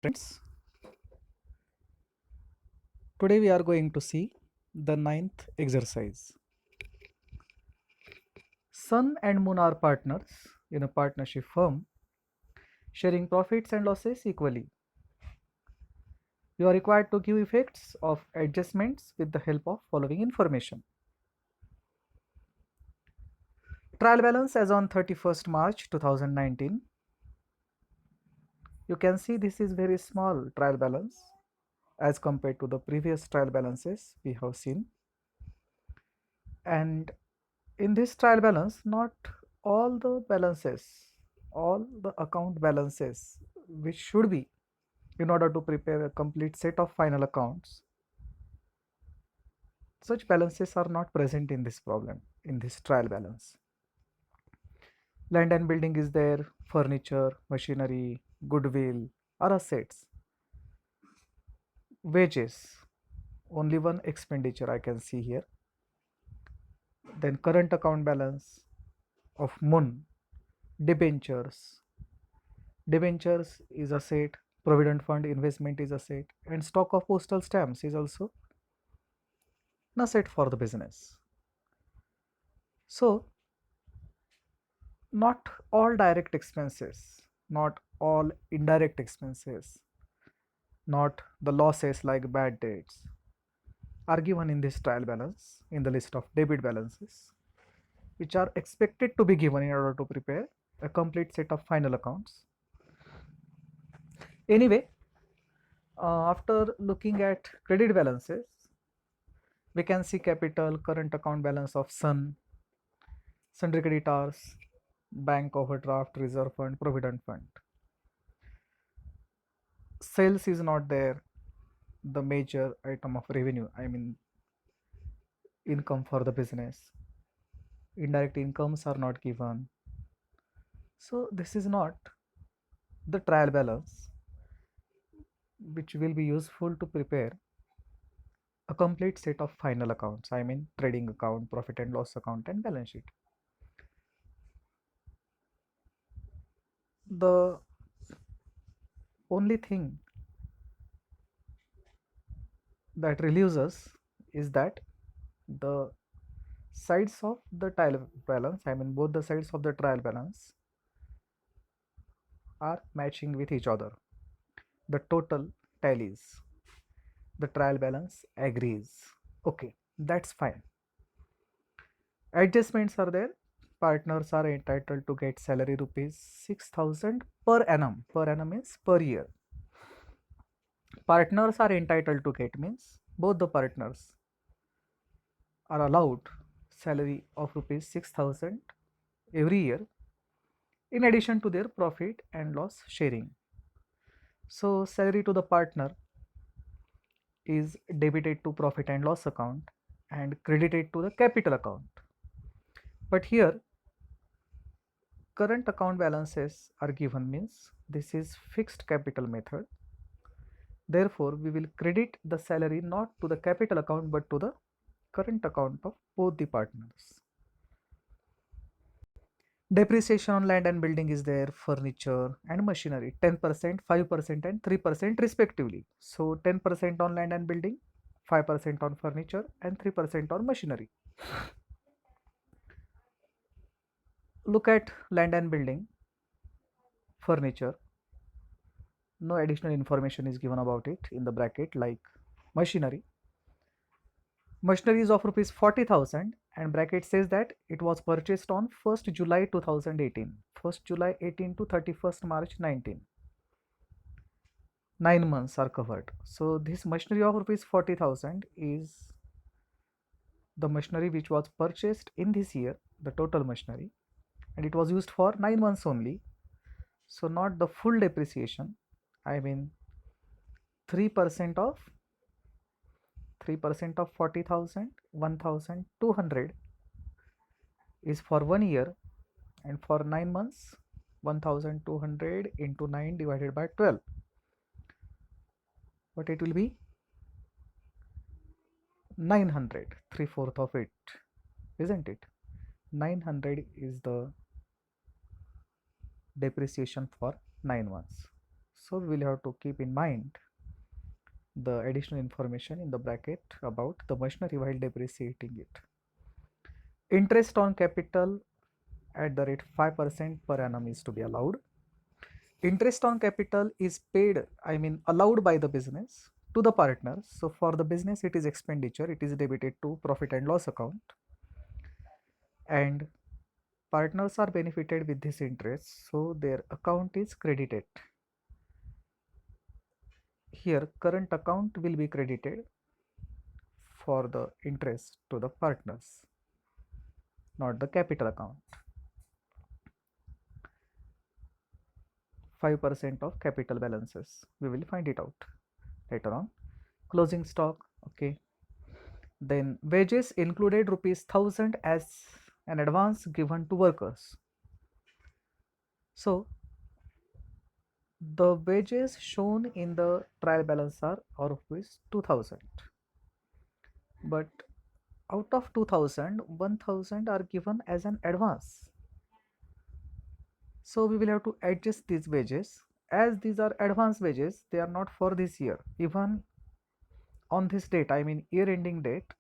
Friends, today we are going to see the ninth exercise. Sun and Moon are partners in a partnership firm, sharing profits and losses equally. You are required to give effects of adjustments with the help of following information. Trial balance as on 31st March 2019. You can see this is very small trial balance as compared to the previous trial balances we have seen. And in this trial balance, not all the balances, all the account balances which should be in order to prepare a complete set of final accounts, such balances are not present in this problem, in this trial balance. Land and building is there, furniture, machinery, goodwill are assets. Wages, only one expenditure I can see here. Then current account balance of Moon, debentures. Debentures is asset, provident fund investment is asset, and stock of postal stamps is also an asset for the business. So, not all direct expenses, not all indirect expenses, not the losses like bad debts are given in this trial balance in the list of debit balances, which are expected to be given in order to prepare a complete set of final accounts. Anyway, after looking at credit balances, we can see capital, current account balance of Sun, sundry creditors, bank overdraft, reserve fund, provident fund. Sales is not there, the major item of revenue, I mean income for the business. Indirect incomes are not given. So this is not the trial balance which will be useful to prepare a complete set of final accounts, I mean trading account, profit and loss account, and balance sheet. The only thing that relieves us is that the sides of the trial balance, I mean both the sides of the trial balance are matching with each other. The total tallies, the trial balance agrees. Okay, that's fine. Adjustments are there. Partners are entitled to get salary rupees 6,000 per annum. Per annum means per year. Partners are entitled to get means both the partners are allowed salary of rupees 6,000 every year in addition to their profit and loss sharing. So salary to the partner is debited to profit and loss account and credited to the capital account. But here current account balances are given means this is fixed capital method. Therefore, we will credit the salary not to the capital account but to the current account of both the partners. Depreciation on land and building is there, furniture and machinery 10%, 5% and 3% respectively. So 10% on land and building, 5% on furniture and 3% on machinery. Look at land and building, furniture. No additional information is given about it in the bracket like machinery. Machinery is of rupees 40,000 and bracket says that it was purchased on 1st July 2018. 1st July 18 to 31st March 19. 9 months are covered. So this machinery of rupees 40,000 is the machinery which was purchased in this year, the total machinery, and it was used for 9 months only. So not the full depreciation. I mean 3% of 3% of 40,000, 1,200 is for 1 year, and for 9 months 1,200 into 9 divided by 12, but it will be 900, 3/4 of it, isn't it? 900 is the depreciation for 9 months. So we will have to keep in mind the additional information in the bracket about the machinery while depreciating it. Interest on capital at the rate 5% per annum is to be allowed. Interest on capital is paid, allowed by the business to the partners. So for the business, it is expenditure, it is debited to profit and loss account. And partners are benefited with this interest, so their account is credited. Here, current account will be credited for the interest to the partners, not the capital account. 5% of capital balances. We will find it out later on. Closing stock, okay. Then wages included rupees 1000 as an advance given to workers. So the wages shown in the trial balance are rupees 2000. But out of 2000, 1000 are given as an advance. So we will have to adjust these wages. As these are advance wages, they are not for this year. Even on this date, year ending date,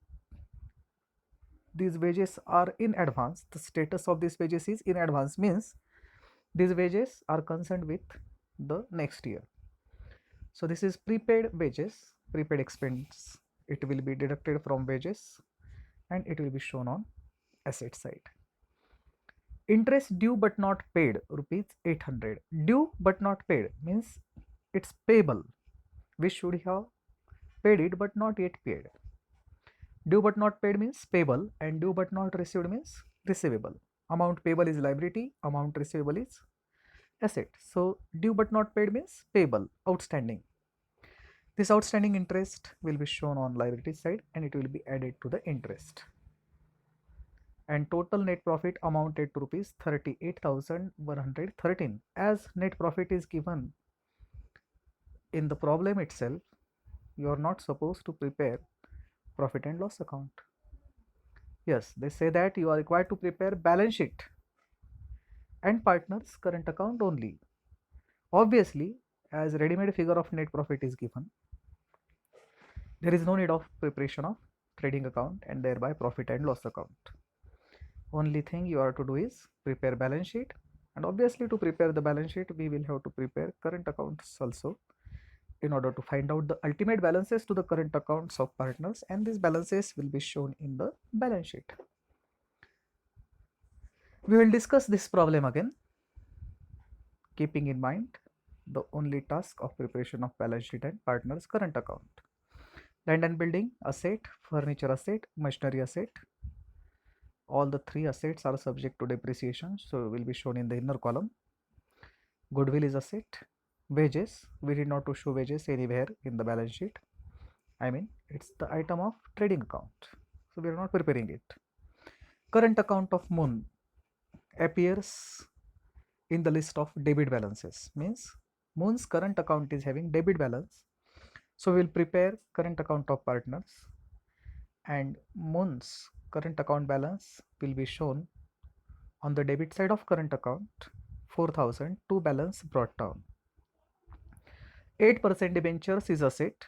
these wages are in advance. The status of these wages is in advance, means these wages are concerned with the next year. So this is prepaid wages, prepaid expense. It will be deducted from wages and it will be shown on asset side. Interest due but not paid, rupees 800. Due but not paid means it's payable. We should have paid it but not yet paid. Due but not paid means payable, and due but not received means receivable. Amount payable is liability, amount receivable is asset. So due but not paid means payable, outstanding. This outstanding interest will be shown on liability side and it will be added to the interest. And total net profit amounted to rupees 38,113. As net profit is given in the problem itself, you are not supposed to prepare profit and loss account. Yes, they say that you are required to prepare balance sheet and partners current account only. Obviously, as ready-made figure of net profit is given, there is no need of preparation of trading account and thereby profit and loss account. Only thing you are to do is prepare balance sheet, and obviously to prepare the balance sheet we will have to prepare current accounts also in order to find out the ultimate balances to the current accounts of partners, and these balances will be shown in the balance sheet. We will discuss this problem again, keeping in mind the only task of preparation of balance sheet and partners current account. Land and building asset, furniture asset, machinery asset. All the three assets are subject to depreciation, so will be shown in the inner column. Goodwill is asset. Wages, we did not to show wages anywhere in the balance sheet. It's the item of trading account, so we are not preparing it. Current account of Moon appears in the list of debit balances, means Moon's current account is having debit balance, so we will prepare current account of partners, and Moon's current account balance will be shown on the debit side of current account, 4,000 to balance brought down. 8% debentures is asset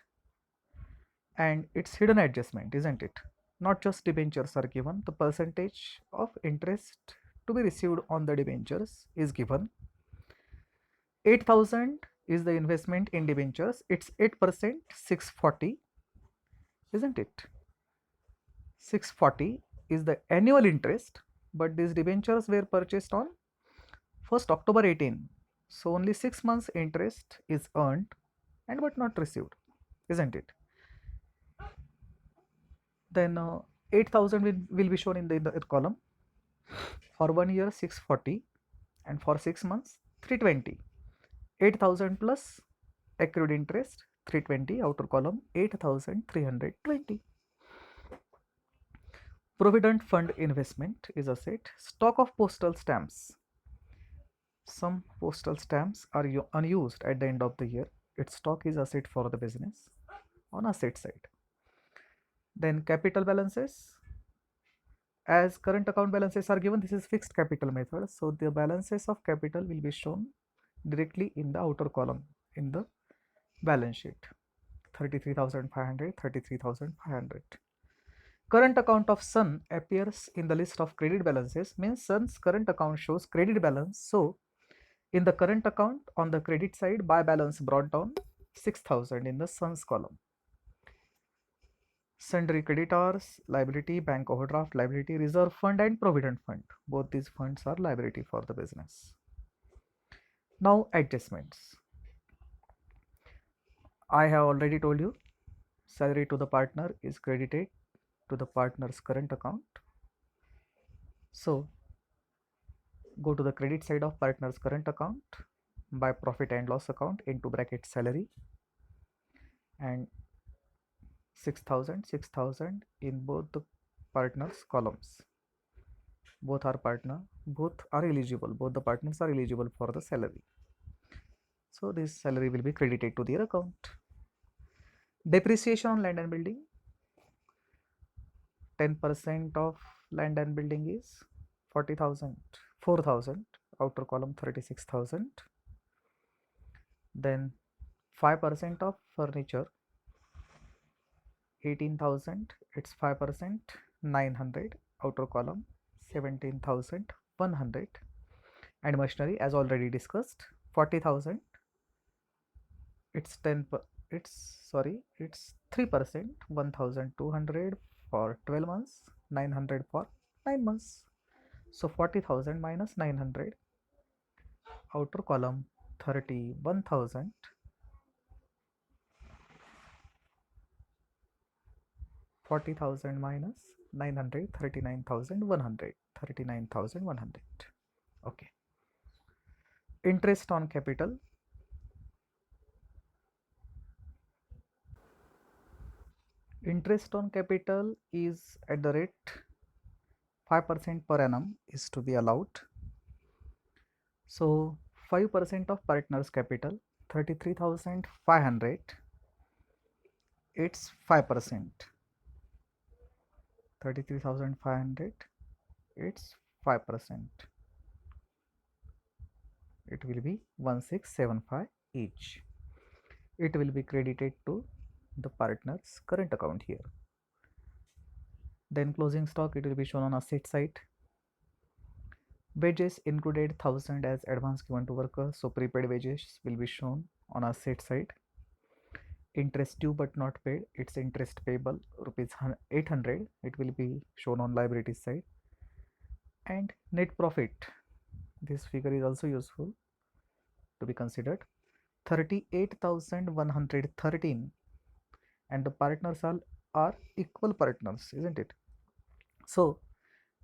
and it's hidden adjustment, isn't it? Not just debentures are given, the percentage of interest to be received on the debentures is given. 8,000 is the investment in debentures, it's 8%, 640, isn't it? 640 is the annual interest, but these debentures were purchased on 1st October 18, so only 6 months interest is earned and but not received, isn't it? Then 8,000 will be shown in the column. For 1 year 640 and for 6 months 320. 8,000 plus accrued interest 320, outer column 8,320. Provident fund investment is asset. Stock of postal stamps. Some postal stamps are unused at the end of the year. Its stock is asset for the business on asset side. Then capital balances. As current account balances are given, this is fixed capital method. So the balances of capital will be shown directly in the outer column in the balance sheet. 33,500, 33,500. Current account of Sun appears in the list of credit balances, means Sun's current account shows credit balance. So in the current account on the credit side, buy balance brought down 6,000 in the Sun's column. Sundry creditors, liability, bank overdraft liability, reserve fund and provident fund. Both these funds are liability for the business. Now adjustments. I have already told you salary to the partner is credited to the partner's current account. So go to the credit side of partner's current account, by profit and loss account into bracket salary, and 6,000 in both the partners columns. Both are eligible, both the partners are eligible for the salary. So this salary will be credited to their account. Depreciation on land and building, 10% of land and building is 40,000, 4,000, outer column 36,000. Then 5% of furniture, 18,000, it's 5%, 900, outer column 17,100. And machinery, as already discussed, 40,000, it's 3%, 1,200 for 12 months, 900 for 9 months. So 40,000 minus 900, outer column 31,000, 40,000 minus 900, 39,100, 39,100. Okay. Interest on capital, interest on capital is at the rate 5% per annum is to be allowed. So 5% of partner's capital, 33,500, it's 5%. 33,500, it's 5%. It will be 1675 each. It will be credited to the partner's current account here. Then closing stock, it will be shown on asset side. Wages included 1,000 as advance given to workers, so prepaid wages will be shown on asset side. Interest due but not paid, it's interest payable rupees 800, it will be shown on liability side. And net profit, this figure is also useful to be considered, 38,113, and the partners are equal partners, isn't it? So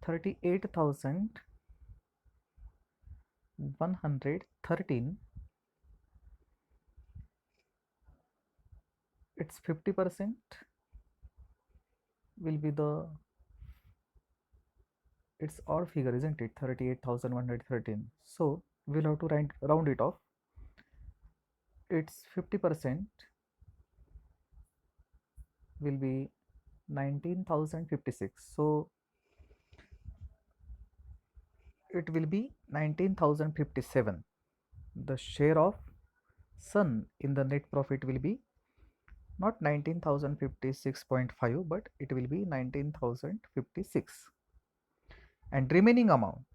38,113, it's 50% will be the, it's odd figure, isn't it? 38,113. So we'll have to round it off. It's 50% will be 19,056. So it will be 19,057. The share of Sun in the net profit will be not 19,056.5, but it will be 19,056. And remaining amount,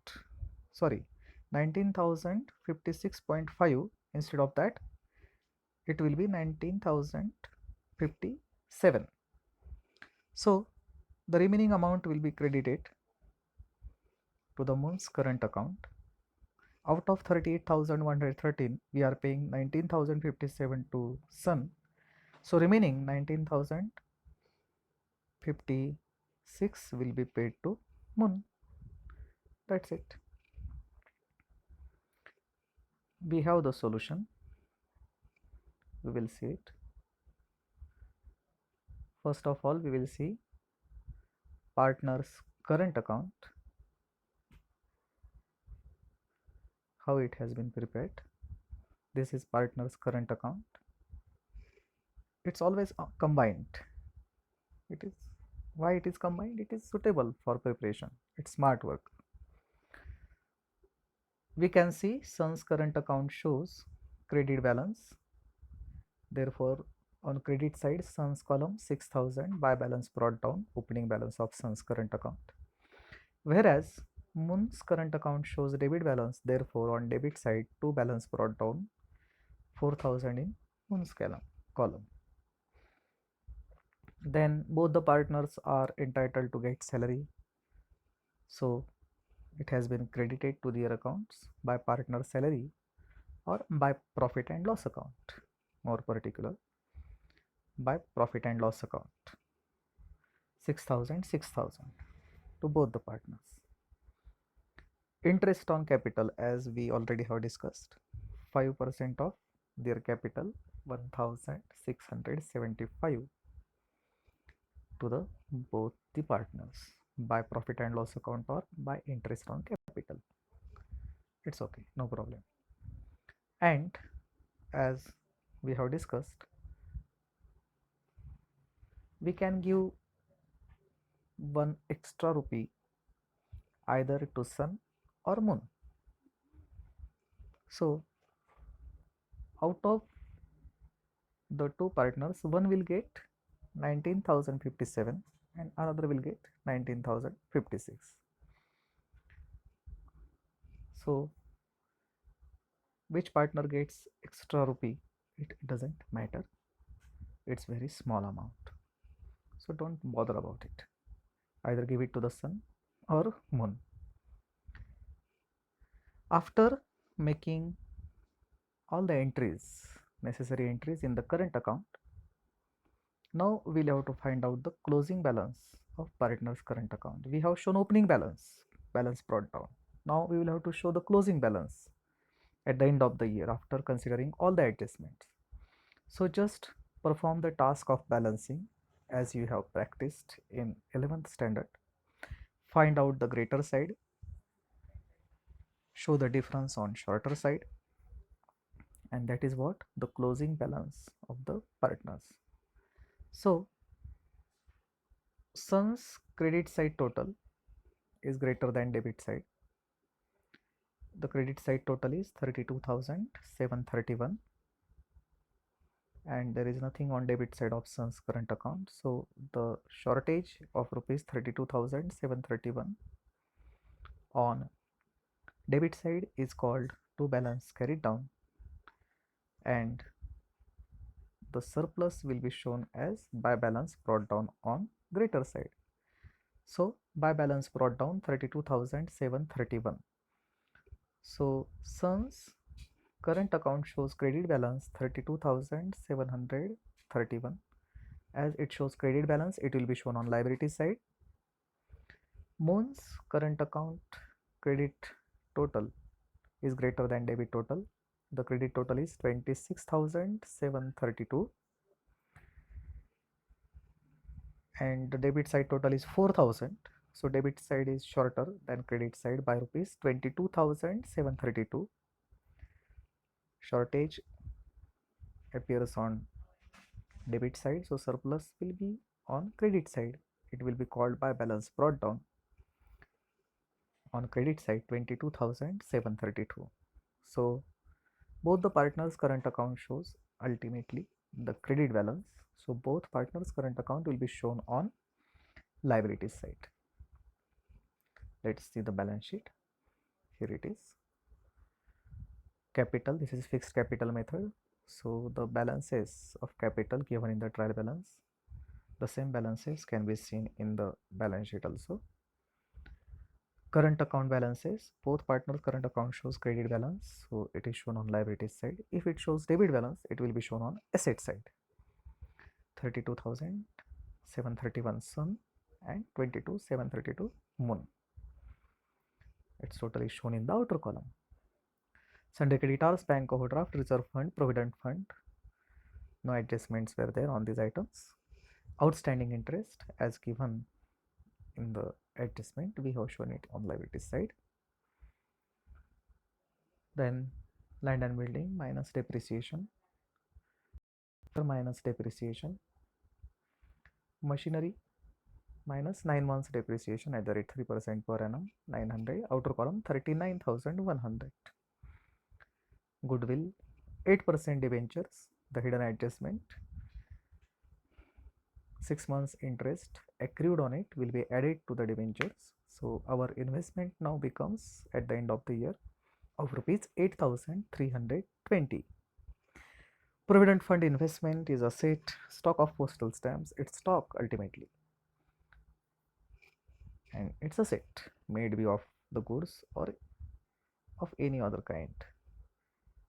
sorry, 19,056.5, instead of that, it will be 19,057. So the remaining amount will be credited to the Moon's current account. Out of 38,113, we are paying 19,057 to Sun. So remaining 19,056 will be paid to Moon. That's it. We have the solution. We will see it. First of all, we will see partner's current account, how it has been prepared. This is partner's current account. It's always combined. It is, why it is combined? It is suitable for preparation. It's smart work. We can see Sun's current account shows credit balance Therefore, on credit side, Sun's column 6,000 by balance brought down, opening balance of Sun's current account. Whereas Moon's current account shows debit balance, therefore on debit side, to balance brought down 4,000 in Moon's column. Then both the partners are entitled to get salary, so it has been credited to their accounts by partner salary or by profit and loss account, more particular by profit and loss account. 6,000 to both the partners. Interest on capital, as we already have discussed, 5% of their capital, 1,675 to the both the partners by profit and loss account or by interest on capital. It's okay, no problem. And as we have discussed, we can give one extra rupee either to Sun or Moon. So out of the two partners, one will get 19,057 and another will get 19,056. So which partner gets extra rupee, it doesn't matter, it's very small amount, so don't bother about it. Either give it to the Sun or Moon. After making all the necessary entries in the current account, now we'll have to find out the closing balance of partner's current account. We have shown opening balance brought down. Now we will have to show the closing balance at the end of the year after considering all the adjustments. So just perform the task of balancing as you have practiced in 11th standard. Find out the greater side, show the difference on shorter side, and that is what the closing balance of the partners. So Sun's credit side total is greater than debit side. The credit side total is 32,731 and there is nothing on debit side of Sun's current account. So the shortage of rupees 32,731 on debit side is called to balance carried down, and the surplus will be shown as by balance brought down on greater side. So by balance brought down 32,731. So Sun's current account shows credit balance 32,731. As it shows credit balance, it will be shown on liability side. Moon's current account credit total is greater than debit total. The credit total is 26,732 and the debit side total is 4,000. So debit side is shorter than credit side by rupees 22,732. Shortage appears on debit side, so surplus will be on credit side. It will be called by balance brought down. On credit side 22,732. So both the partners current account shows ultimately the credit balance. So both partners current account will be shown on liability side. Let's see the balance sheet. Here it is. Capital, this is fixed capital method. So the balances of capital given in the trial balance, the same balances can be seen in the balance sheet also. Current account balances, both partners current account shows credit balance, so it is shown on liability side. If it shows debit balance, it will be shown on asset side. 32,731 Sun and 22,732 Moon. Its total is shown in the outer column. Sundry creditors, bank overdraft, reserve fund, provident fund. No adjustments were there on these items. Outstanding interest as given in the adjustment, we have shown it on liability side. Then land and building minus depreciation, machinery minus 9 months depreciation at the rate 3% per annum, 900. Outer column 39,100. Goodwill 8% debentures the hidden adjustment. 6 months interest accrued on it will be added to the debentures. So our investment now becomes at the end of the year of rupees 8,320. Provident fund investment is asset, stock of postal stamps, it's stock ultimately. And it's a set, made be of the goods or of any other kind.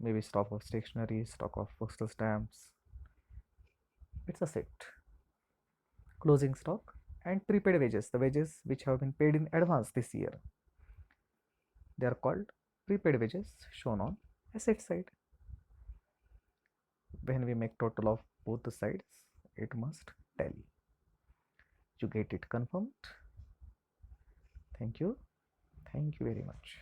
Maybe stock of stationery, stock of postal stamps. It's a set. Closing stock and prepaid wages, the wages which have been paid in advance this year. They are called prepaid wages shown on asset side. When we make total of both the sides, it must tally. You get it confirmed? Thank you. Thank you very much.